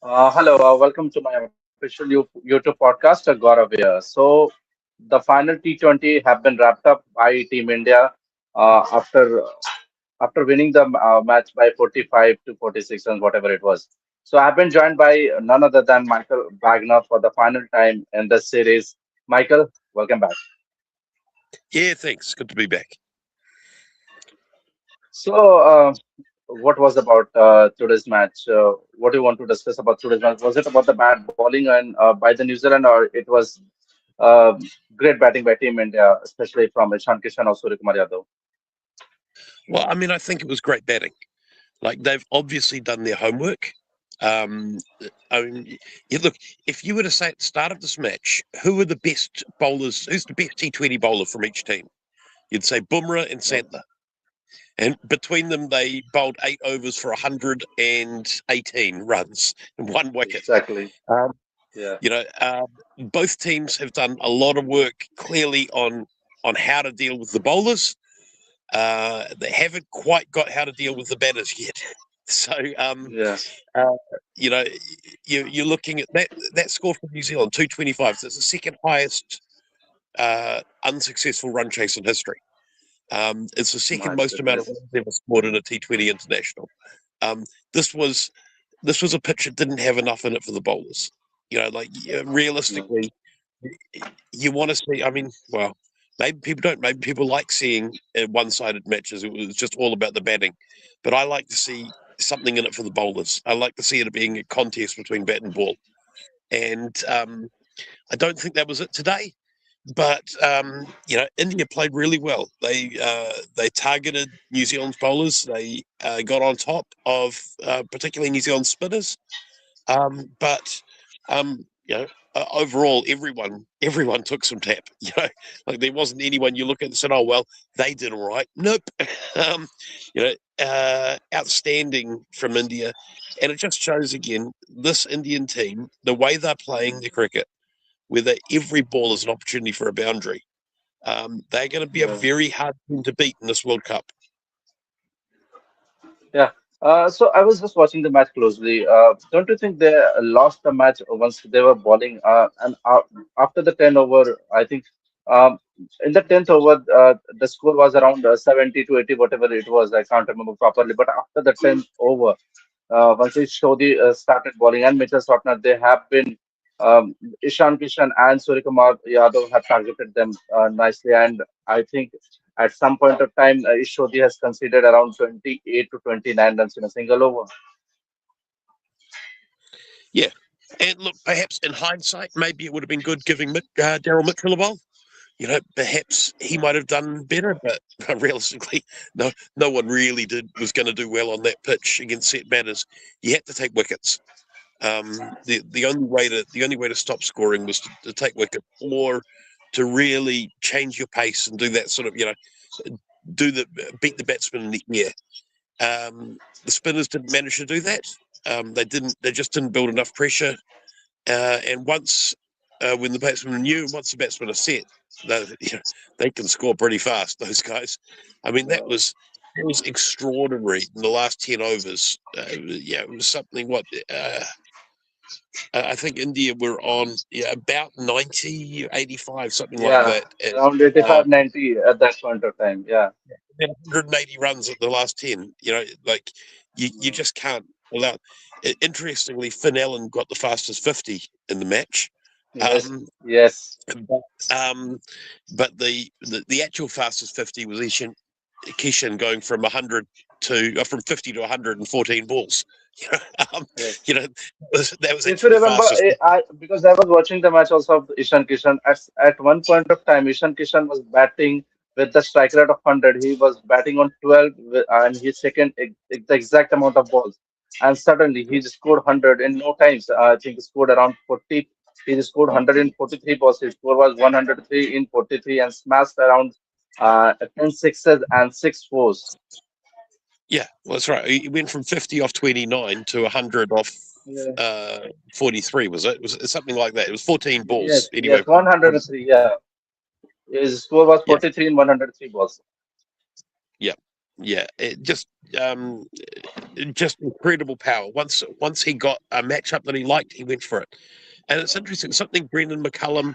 Hello, welcome to my official YouTube podcast, Gaurav here. So, the final T20 have been wrapped up by Team India after winning the match by 45 to 46 and whatever it was. So, I've been joined by none other than Michael Wagner for the final time in the series. Michael, welcome back. Yeah, thanks. Good to be back. So, what was about today's match? What do you want to discuss about today's match? Was it about the bad bowling and by the New Zealand, or it was um great batting by Team India, especially from Ishan Kishan or Suryakumar Yadav? Well, I mean, I think it was great batting. Like they've obviously done their homework. Um, I mean, you look. If you were to say at the start of this match, who are the best bowlers? Who's the best T20 bowler from each team? You'd say Bumrah and Yeah, Santner, and between them, they bowled 8 overs for 118 runs and one wicket. exactly. Um, Yeah, you know, both teams have done a lot of work clearly on how to deal with the bowlers. They haven't quite got how to deal with the batters yet. So, yeah, uh, you know, you're looking at that score for New Zealand, 225. So it's the second highest unsuccessful run chase in history. It's the second my most amount of goodness. runs ever scored in a T20 international. Um, this was this was a pitch that didn't have enough in it for the bowlers. No. Realistically, you want to see. I mean, well, maybe people don't. Maybe people like seeing one-sided matches. It was just all about the batting, but I like to see something in it for the bowlers. I like to see it being a contest between bat and ball, and I don't think that was it today. But India played really well. They targeted New Zealand's bowlers. They got on top of particularly New Zealand spinners. But overall, everyone took some tap. Like there wasn't anyone you look at and said, "Oh well, they did all right." Nope. um, Outstanding from India, and it just shows again this Indian team, the way they're playing the cricket, whether every ball is an opportunity for a boundary. They're going to be a Yeah. very hard team to beat in this World Cup. Yeah. So I was just watching the match closely. Don't you think they lost the match once they were bowling? And after the 10 over, I think um, in the 10th over, the score was around 70 to 80, whatever it was. I can't remember properly. But after the 10th over, once Shodi started bowling and Mitchell Sotner, they have been Ishan Kishan and Suryakumar Yadav have targeted them nicely. And I think at some point of time, Ishodi has conceded around 28 to 29 runs in a single over. Yeah. And look, perhaps in hindsight, maybe it would have been good giving Daryl Mitchell a bowl. Perhaps he might have done better, but realistically, no one really was going to do well on that pitch against set batters. You had to take wickets. The only way to stop scoring was to take wicket or to really change your pace and do that sort of do the beat the batsman in the air. The spinners didn't manage to do that. They didn't. They just didn't build enough pressure. And once when the batsmen knew, once the batsmen are set, they can score pretty fast. Those guys. I mean, that Uh, was it was extraordinary in the last 10 overs. It was something. I think India were on about 90, 85, something like yeah, that. And, around uh, 85, 90 at that point of time. Yeah. 180 runs at the last 10. Like you Mm. just can't allow. Interestingly, Finn Allen got the fastest 50 in the match. Yes, Um, yes. but the actual fastest 50 was Kishan going from 100 from 50 to 114 balls. You know, um, Yes. you know that was If you actually the remember, fastest. because I was watching the match also of Ishan Kishan, at one point of time, Ishan Kishan was batting with the strike rate of 100. He was batting on 12 and his second the exact amount of balls. And suddenly he just scored 100 in no times. I think he scored around 40. He just scored 143 balls. His score was 103 in 43 and smashed around 10 sixes and 6 fours. Yeah, well, that's right. He went from 50 off 29 to 100 off Yeah. 43, was it? It was something like that. It was 14 balls Yes, anyway. yes, 103. Yeah. His score was Yeah, 43 in 103 balls. yeah, yeah. It just um, just incredible power. Once he got a matchup that he liked, he went for it. And it's interesting, something Brendan McCullum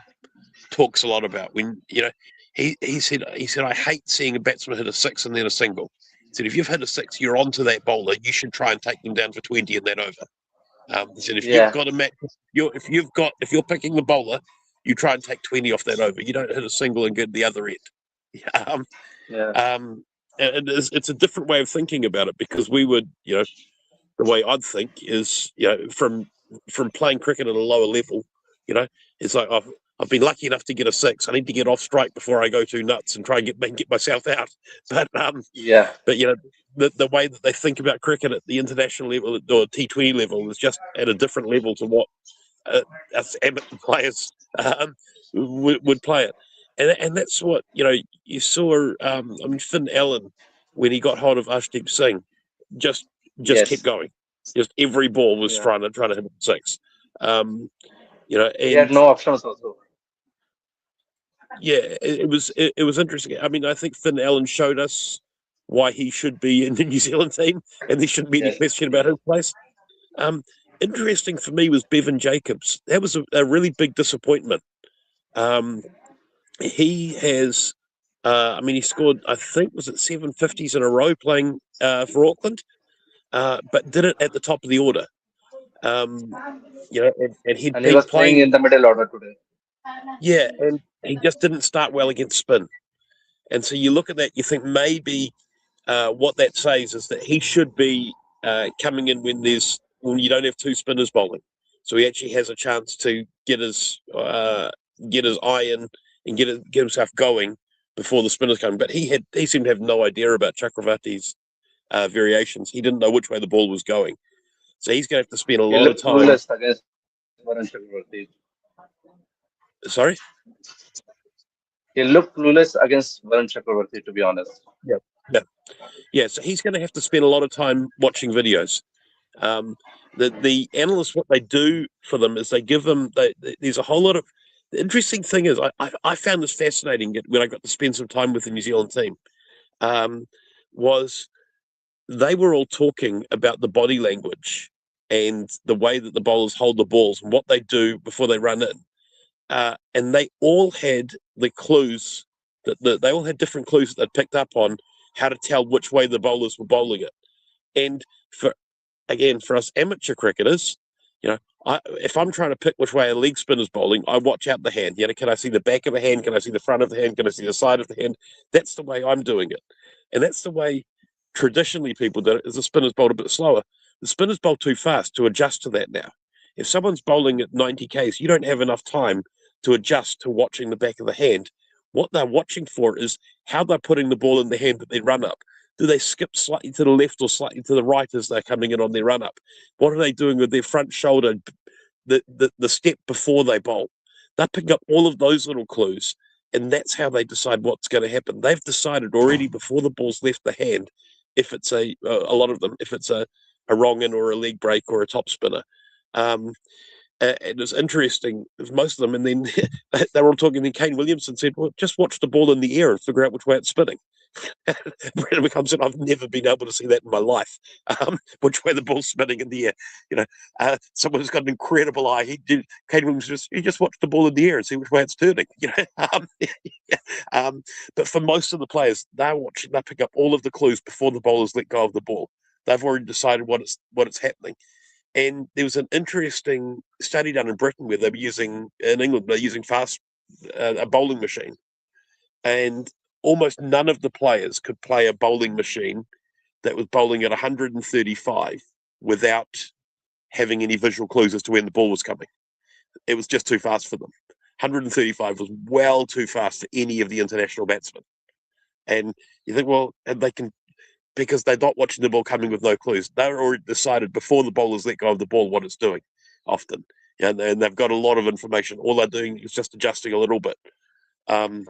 talks a lot about. When he said I hate seeing a batsman hit a six and then a single. He said if you've hit a six, you're onto that bowler. You should try and take them down for 20 and then over. He said if you've Yeah, got a match, if you're picking the bowler, you try and take 20 off that over. You don't hit a single and get the other end. Um, yeah, um, and it's a different way of thinking about it, because we would, the way I'd think is, from playing cricket at a lower level, you know, it's like I've been lucky enough to get a six. I need to get off strike before I go too nuts and try and get myself out. But yeah, but the way that they think about cricket at the international level or T20 level is just at a different level to what us amateur players would play it. And that's what you saw. I mean, Finn Allen, when he got hold of Ashdeep Singh, just just kept yes, going. Just every ball was yeah. trying to hit six. Um, He had and no options also. yeah, it was interesting. I mean, I think Finn Allen showed us why he should be in the New Zealand team, and there shouldn't be any Yes, question about his place. Um, Interesting for me was Bevan Jacobs. That was a really big disappointment. Um, he has, I mean, he scored, I think, was it 750s in a row playing for Auckland, but did it at the top of the order. Um, and he'd and he been was playing playing, in the middle order today. yeah, and he just didn't start well against spin. And so you look at that, you think maybe what that says is that he should be coming in when you don't have two spinners bowling, so he actually has a chance to get his eye in and get himself going before the spinners come. But he seemed to have no idea about Chakravarti's variations. He didn't know which way the ball was going, so he's going to have to spend a He lot of looked time. clueless against Varun Chakravarti. Sorry. He looked clueless against Varun Chakravarti, to be honest. Yeah, yeah, yeah. So he's going to have to spend a lot of time watching videos. Um, the analysts, what they do for them is they give them. There's a whole lot of. The interesting thing is, I found this fascinating when I got to spend some time with the New Zealand team. Um, was they were all talking about the body language and the way that the bowlers hold the balls and what they do before they run in, and they all had the clues they all had different clues that they'd picked up on how to tell which way the bowlers were bowling it. And for again, for us amateur cricketers, if I'm trying to pick which way a leg spinner's bowling, I watch out the hand. Can I see the back of the hand? Can I see the front of the hand? Can I see the side of the hand? That's the way I'm doing it. And that's the way traditionally people did it, is the spinners bowled a bit slower. The spinners bowl too fast to adjust to that now. If someone's bowling at 90 Ks, you don't have enough time to adjust to watching the back of the hand. What they're watching for is how they're putting the ball in the hand that they run up. Do they skip slightly to the left or slightly to the right as they're coming in on their run up? What are they doing with their front shoulder, the step before they bowl? They're picking up all of those little clues, and that's how they decide what's going to happen. They've decided already before the ball's left the hand if it's a lot of them, if it's a wrong in or a leg break or a top spinner. Um, it was interesting, most of them, and then they were all talking. Then Kane Williamson said, "Well, just watch the ball in the air and figure out which way it's spinning." Brandon McCullum said, "I've never been able to see that in my life. Which way the ball's spinning in the air. Someone who's got an incredible eye. Kane Williamson he just watched the ball in the air and see which way it's turning. But for most of the players, they're watching. They pick up all of the clues before the bowlers let go of the ball. They've already decided what it's happening." And there was an interesting study done in Britain where in England, they're using a bowling machine. And almost none of the players could play a bowling machine that was bowling at 135 without having any visual clues as to when the ball was coming. It was just too fast for them. 135 was well too fast for any of the international batsmen. And you think, well, and they can, because they're not watching the ball coming with no clues. They're already decided before the bowlers let go of the ball what it's doing often. And they've got a lot of information. All they're doing is just adjusting a little bit. Um,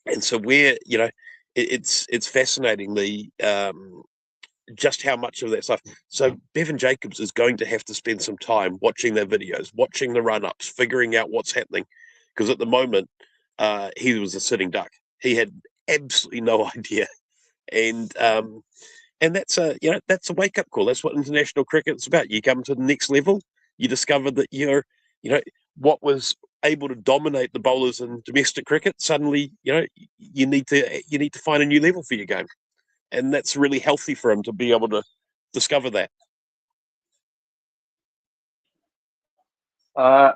and so it's fascinating just how much of that stuff. So Bevan Jacobs is going to have to spend some time watching their videos, watching the run ups, figuring out what's happening, because at the moment he was a sitting duck. He had absolutely no idea, and and that's a wake up call. That's what international cricket's about. You come to the next level, you discover that you know what was able to dominate the bowlers in domestic cricket. Suddenly, you need to find a new level for your game, and that's really healthy for him to be able to discover that. Uh,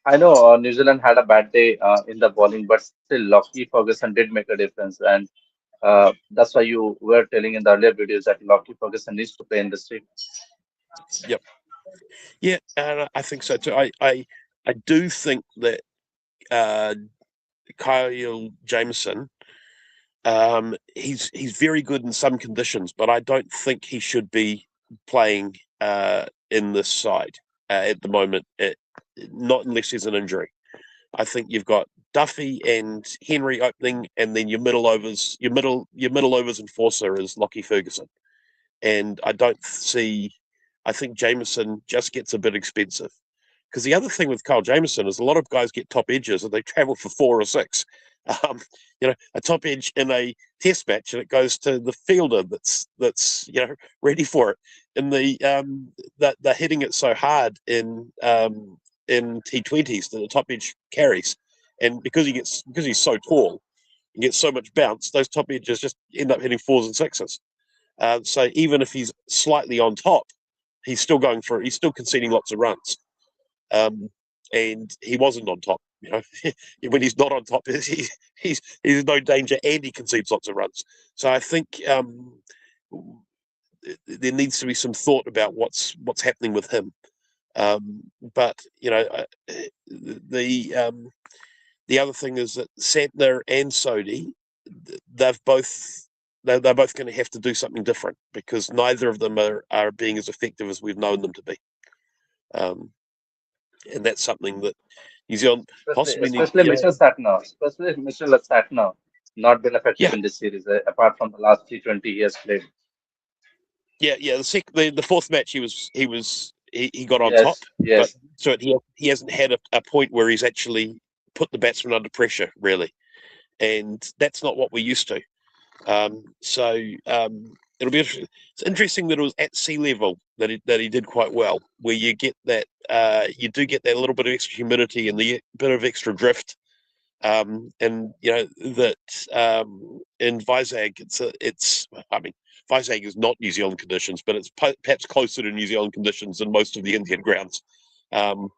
I know New Zealand had a bad day in the bowling, but still, Lockie Ferguson did make a difference, and that's why you were telling in the earlier videos that Lockie Ferguson needs to play in this team. Yep. Yeah, and I think so too. I do think that uh, Kyle Jameson, he's very good in some conditions, but I don't think he should be playing in this side at the moment. Not unless there's an injury. I think you've got Duffy and Henry opening, and then your middle overs enforcer is Lockie Ferguson. And I don't see. I think Jameson just gets a bit expensive. Because the other thing with Kyle Jameson is a lot of guys get top edges and they travel for 4 or 6. A top edge in a test match and it goes to the fielder that's ready for it. And that they're hitting it so hard in T20s that the top edge carries, and because he's so tall and gets so much bounce, those top edges just end up hitting 4s and 6s. So even if he's slightly on top, he's still conceding lots of runs. Um, and he wasn't on top. When he's not on top, he's in no danger, and he concedes lots of runs. So I think there needs to be some thought about what's happening with him. But the other thing is that Santner and Sodhi, they've both they're both going to have to do something different because neither of them are being as effective as we've known them to be. Um, and that's something that New Zealand Especially, possibly need. especially Mitchell Satner, especially Mitchell Satner, not been effective Yeah, in this series apart from the last T20 he has played. yeah. The fourth match he got on top, Yes, but yes. so he hasn't had a point where he's actually put the batsman under pressure really, and that's not what we're used to. So it'll be it's interesting that it was at sea level that he did quite well, where you do get that little bit of extra humidity and the bit of extra drift. And that in Vizag, I mean, Vizag is not New Zealand conditions, but it's perhaps closer to New Zealand conditions than most of the Indian grounds, um,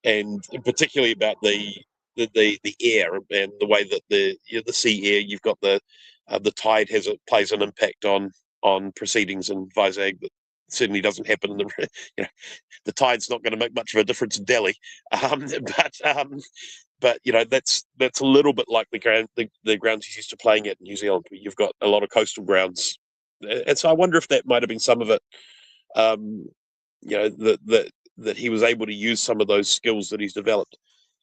and particularly about the air and the way that the sea air. You've got the tide plays an impact on proceedings in Vizag that certainly doesn't happen in the the tide's not going to make much of a difference in Delhi, um, but um, but that's a little bit like the grounds he's used to playing at in New Zealand. Where you've got a lot of coastal grounds, and so I wonder if that might have been some of it. Um, that he was able to use some of those skills that he's developed.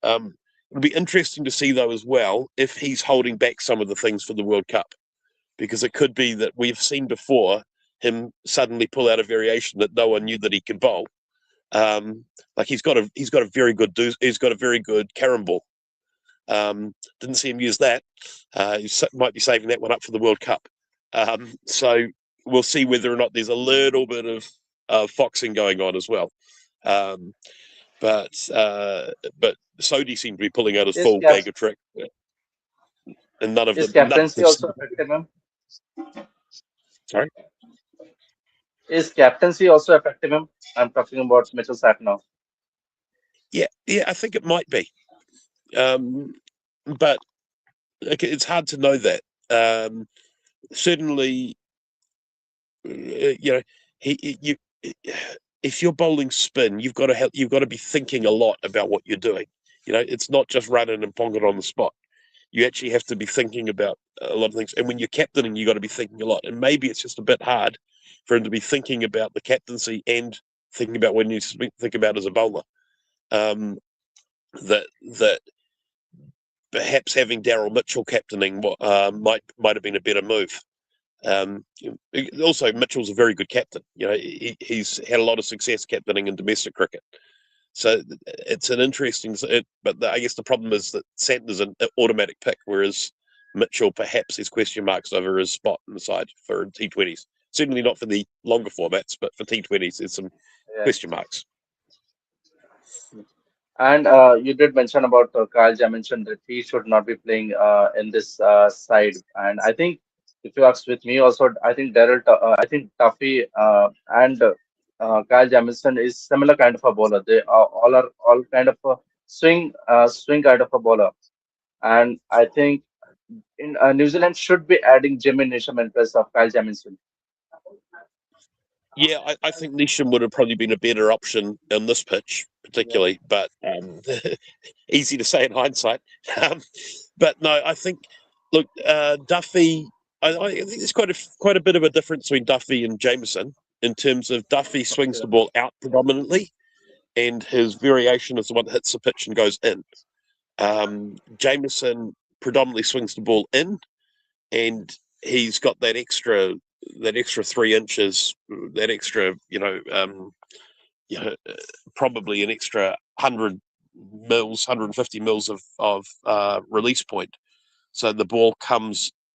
It'll be interesting to see though as well if he's holding back some of the things for the World Cup, because it could be that we've seen before him suddenly pull out a variation that no one knew that he could bowl. Like he's got a very good carom ball. Didn't see him use that. He might be saving that one up for the World Cup. So we'll see whether or not there's a little bit of foxing going on as well. Um, but Sodhi seemed to be pulling out his Is full cap bag of tricks, and none of is them. None of captaincy them. also affecting him? Sorry. Is captaincy also affecting him? I'm talking about Mitchell Satner. Yeah. I think it might be, but it's hard to know that. Certainly, you if you're bowling spin, you've got to be thinking a lot about what you're doing. It's not just running and pong it on the spot. You actually have to be thinking about a lot of things. And when you're captaining, you got to be thinking a lot. And maybe it's just a bit hard for him to be thinking about the captaincy and thinking about when you think about as a bowler. Um, that perhaps having Daryl Mitchell captaining might have been a better move. Um, Also, Mitchell's a very good captain. He's had a lot of success captaining in domestic cricket. So it's an interesting. But I guess the problem is that Santner's an automatic pick, whereas Mitchell perhaps has question marks over his spot in the side for T20s. Certainly not for the longer formats, but for T20s, there's some Yeah. question marks. And you did mention about Kyle Jamison that he should not be playing in this side. And I think if you ask with me also, I think Tuffy and Kyle Jamison is similar kind of a bowler. They are all kind of a swing kind of a bowler. And I think in New Zealand should be adding Jimmy Neesham in place of Kyle Jamison. Yeah, I think Nisham would have probably been a better option on this pitch, particularly, but easy to say in hindsight. Um, but no, I think, look, Duffy, I think there's quite a bit of a difference between Duffy and Jameson in terms of Duffy swings the ball out predominantly, and his variation is the one that hits the pitch and goes in. Jameson predominantly swings the ball in, and he's got that extra 3 inches, that extra, you know, probably an extra 150 mils of release point. So the ball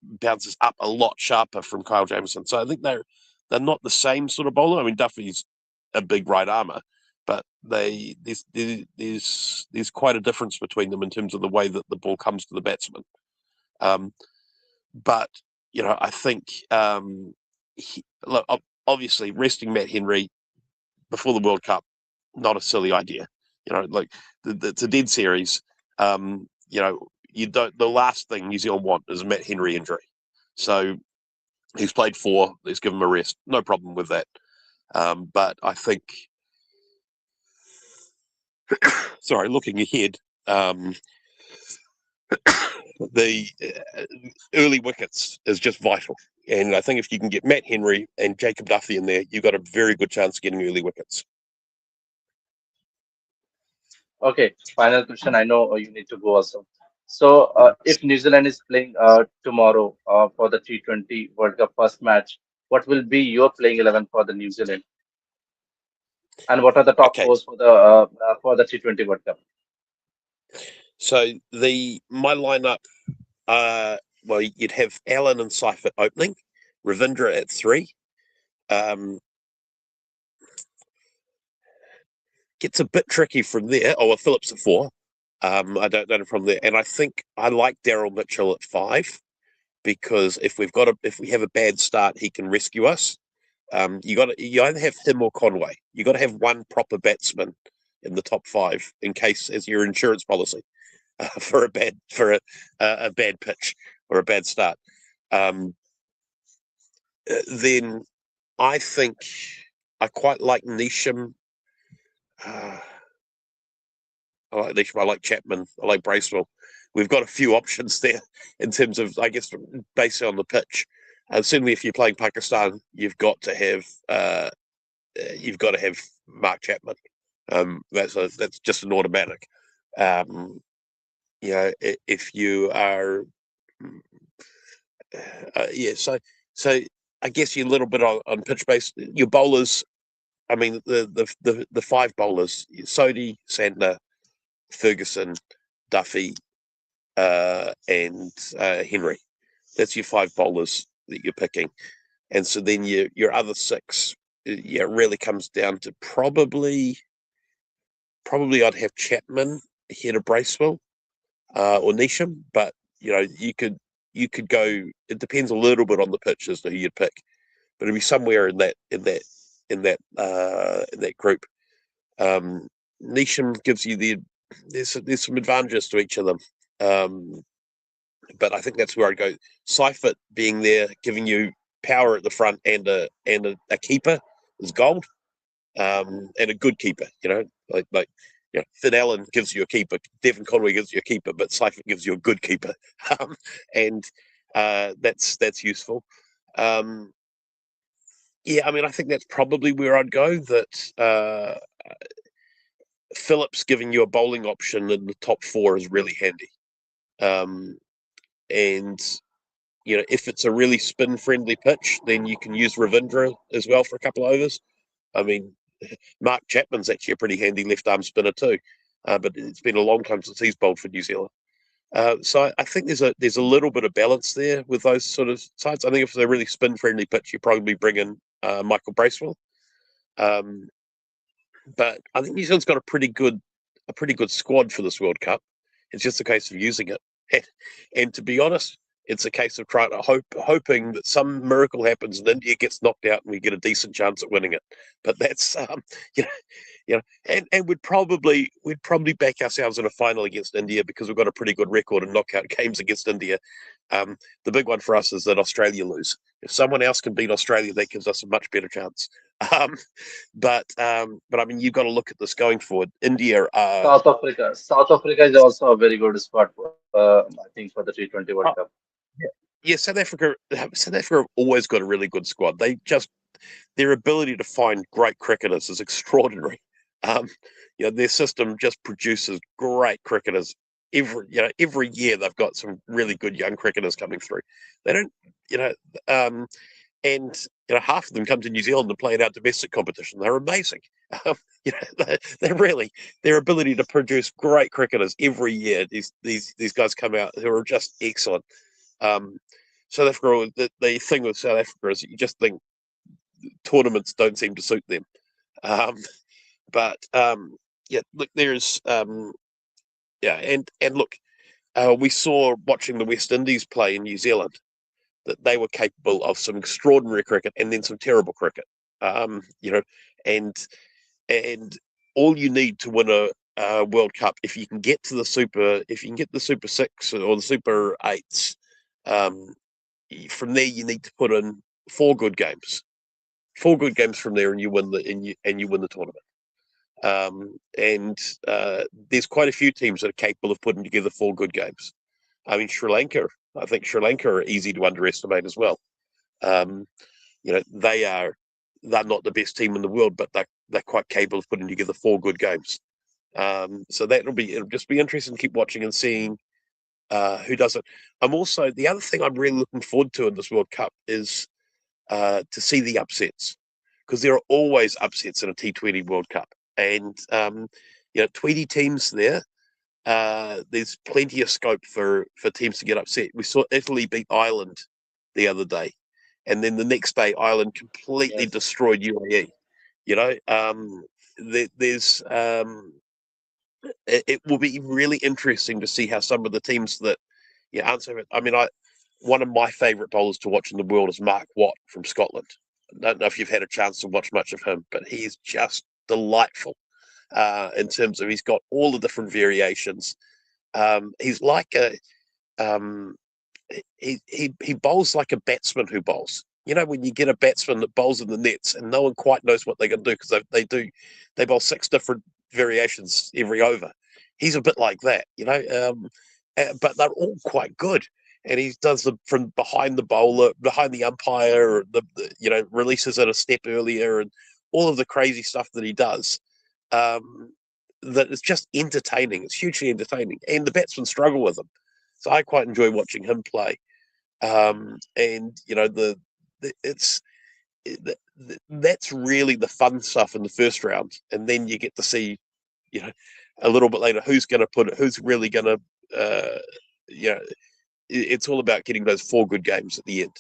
bounces up a lot sharper from Kyle Jamison. So I think they're not the same sort of bowler. I mean, Duffy's a big right armour, but there's quite a difference between them in terms of the way that the ball comes to the batsman. Um, but I think look, obviously resting Matt Henry before the World Cup, not a silly idea. Like it's a dead series. You don't. The last thing New Zealand want is a Matt Henry injury. So he's played four. Let's give him a rest. No problem with that. But I think, sorry, looking ahead, the early wickets is just vital. And I think if you can get Matt Henry and Jacob Duffy in there, you've got a very good chance of getting early wickets. Okay, final question. I know you need to go also. So, if New Zealand is playing tomorrow for the T20 World Cup first match, what will be your playing 11 for the New Zealand? And what are the top Okay, fours for the T20 World Cup? so the my lineup, well, you'd have Allen and Seifert opening, Ravindra at three. Um, gets a bit tricky from there. Oh, well, Phillips at four. I don't know from there, and I think I like Daryl Mitchell at five because if we have a bad start, he can rescue us. You either have him or Conway. You got to have one proper batsman in the top five in case as your insurance policy for a bad pitch or a bad start. Um, then I think I quite like Neesham. Uh, I like Neesham. I like Chapman. I like Bracewell. We've got a few options there in terms of, I guess, based on the pitch. Certainly, if you're playing Pakistan, you've got to have Mark Chapman. That's just an automatic. Um, if you are, yeah. So I guess you're a little bit on pitch base. Your bowlers, I mean, the five bowlers: Sodhi, Santner, Ferguson, Duffy, and Henry. That's your five bowlers that you're picking, and so then your other six, yeah, really comes down to probably I'd have Chapman ahead of Bracewell or Neesham, but you could go. It depends a little bit on the pitch as to who you'd pick, but it'd be somewhere in that group. Um, Neesham gives you there's some advantages to each of them, but I think that's where I'd go. Seifert being there, giving you power at the front and a keeper is gold, and a good keeper. Finn Allen gives you a keeper, Devon Conway gives you a keeper, but Seifert gives you a good keeper, and that's useful. Um, yeah, I mean, I think that's probably where I'd go. That Phillips giving you a bowling option in the top four is really handy. Um, and if it's a really spin-friendly pitch, then you can use Ravindra as well for a couple of overs. I mean, Mark Chapman's actually a pretty handy left-arm spinner too, but it's been a long time since he's bowled for New Zealand. So I think there's a little bit of balance there with those sort of sides. I think if they're a really spin friendly pitch, you probably bring in Michael Bracewell. Um, but I think New Zealand's got a pretty good squad for this World Cup. It's just a case of using it. And to be honest, it's a case of trying to hoping that some miracle happens and India gets knocked out and we get a decent chance at winning it. But that's you know, and we'd probably back ourselves in a final against India because we've got a pretty good record in knockout games against India. Um, the big one for us is that Australia lose. If someone else can beat Australia, that gives us a much better chance. Um, but I mean, you've got to look at this going forward. India are South Africa. South Africa is also a very good squad, I think, for the T20 World Cup. oh, yeah, South Africa have always got a really good squad. Their ability to find great cricketers is extraordinary. Um, their system just produces great cricketers every year. They've got some really good young cricketers coming through. They don't, you know, um, and half of them come to New Zealand and play in our domestic competition. They're amazing. Um, they're really their ability to produce great cricketers every year. These guys come out who are just excellent. Um, South Africa, the thing with South Africa is that you just think tournaments don't seem to suit them. Um, but yeah, look, there's yeah, and look, we saw watching the West Indies play in New Zealand that they were capable of some extraordinary cricket and then some terrible cricket. You know, and and all you need to win a World Cup, if you can get the Super Six or the Super Eights, um, from there you need to put in four good games. Four good games from there, and you win the tournament. And there's quite a few teams that are capable of putting together four good games. I mean, Sri Lanka. I think Sri Lanka are easy to underestimate as well. Um, they're not the best team in the world, but they're quite capable of putting together four good games. So it'll just be interesting to keep watching and seeing who does it. The other thing I'm really looking forward to in this World Cup is to see the upsets because there are always upsets in a T20 World Cup, and 20 teams there. There's plenty of scope for teams to get upset. We saw Italy beat Ireland the other day, and then the next day Ireland completely Yes. destroyed UAE. You know, there's it will be really interesting to see how some of the teams that answer it. I mean, one of my favourite bowlers to watch in the world is Mark Watt from Scotland. I don't know if you've had a chance to watch much of him, but he's just delightful in terms of he's got all the different variations. He's like um, he bowls like a batsman who bowls. You know, when you get a batsman that bowls in the nets and no one quite knows what they're going to do because they bowl six different variations every over. He's a bit like that, but they're all quite good. And he does them from behind the bowler, behind the umpire, releases it a step earlier, and all of the crazy stuff that he does. Um, that it's just entertaining. It's hugely entertaining, and the batsmen struggle with him. So I quite enjoy watching him play. And it's that's really the fun stuff in the first round, and then you get to see, you know, a little bit later who's really going to, you know, it's all about getting those four good games at the end.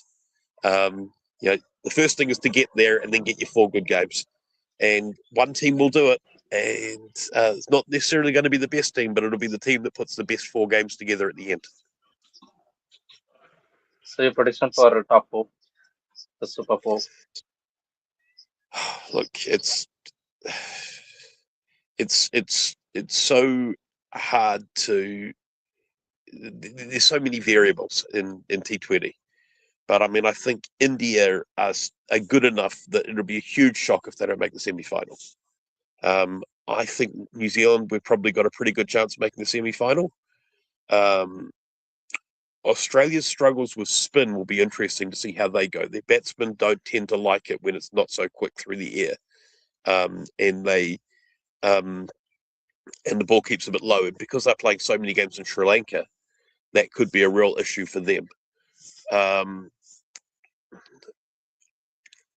Um, the first thing is to get there and then get your four good games, and one team will do it. And it's not necessarily going to be the best team, but it'll be the team that puts the best four games together at the end. So your prediction for top four, the Super Four. Look, it's so hard to. There's so many variables in T20, but I mean, I think India are good enough that it'll be a huge shock if they don't make the semi-final. I think New Zealand, we've probably got a pretty good chance of making the semi-final. Um, Australia's struggles with spin will be interesting to see how they go. Their batsmen don't tend to like it when it's not so quick through the air, and they um, and the ball keeps a bit low. And because they're playing so many games in Sri Lanka, that could be a real issue for them. Um,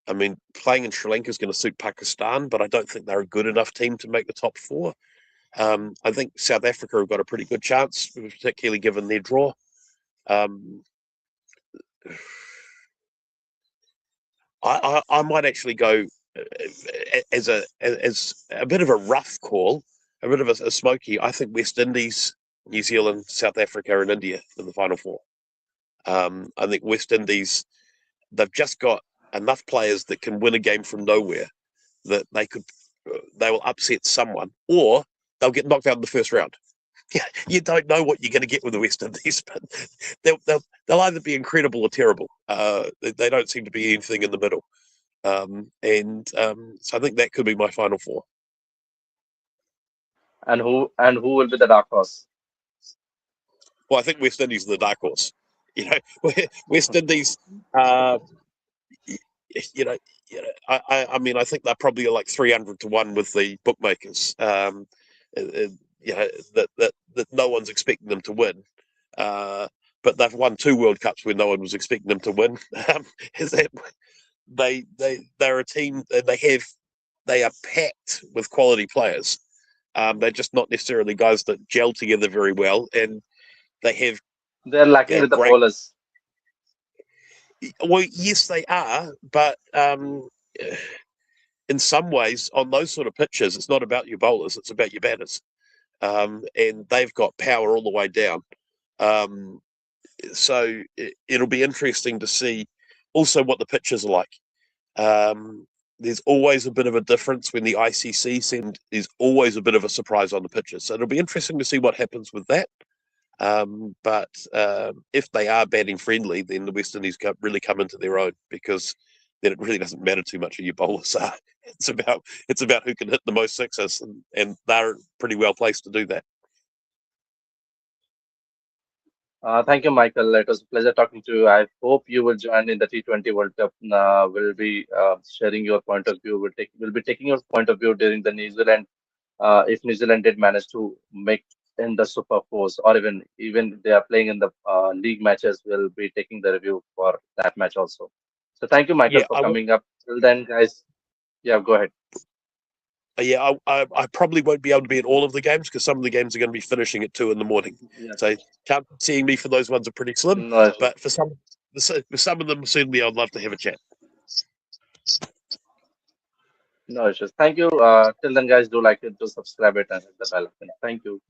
I mean, playing in Sri Lanka is going to suit Pakistan, but I don't think they're a good enough team to make the top four. I think South Africa have got a pretty good chance, particularly given their draw. Um, I might actually go as a bit of a rough call, a bit of a smoky. I think West Indies, New Zealand, South Africa, and India in the final four. I think West Indies, they've just got enough players that can win a game from nowhere that they will upset someone, or they'll get knocked out in the first round. Yeah, you don't know what you're going to get with the West Indies, but they'll either be incredible or terrible. They don't seem to be anything in the middle. So I think that could be my final four. And who will be the dark horse? Well, I think West Indies are the dark horse. You know, West Indies. Uh, you know, I mean, I think they're probably like 300 to 1 with the bookmakers. You know that no one's expecting them to win. But they've won 2 World Cups where no one was expecting them to win. Is that they're a team and they are packed with quality players. They're just not necessarily guys that gel together very well, and they have They're lacking with the great. bowlers. Well, yes, they are, but in some ways, on those sort of pitches, it's not about your bowlers; it's about your batters, and they've got power all the way down. Um, so it'll be interesting to see also what the pitches are like. There's always a bit of a difference when the ICC send. There's always a bit of a surprise on the pitches, so it'll be interesting to see what happens with that. But if they are batting friendly, then the West Indies really come into their own, because then it really doesn't matter too much who your bowlers are. It's about who can hit the most sixes, and they're pretty well placed to do that. Thank you, Michael. It was a pleasure talking to you. I hope you will join in the T20 World Cup. We'll be sharing your point of view. We'll be taking your point of view during the New Zealand. If New Zealand did manage to make in the Super Fours, or even if they are playing in the league matches, we'll be taking the review for that match also. So thank you, Michael, Yeah, for coming up. Till then, guys. Yeah, go ahead. I probably won't be able to be at all of the games because some of the games are going to be finishing at 2 in the morning. Yeah, So seeing me for those ones are pretty slim, no issues. but for some of them, certainly I'd love to have a chat. No issues. Thank you. Till then, guys, do like it, do subscribe it, and hit the bell icon. Thank you.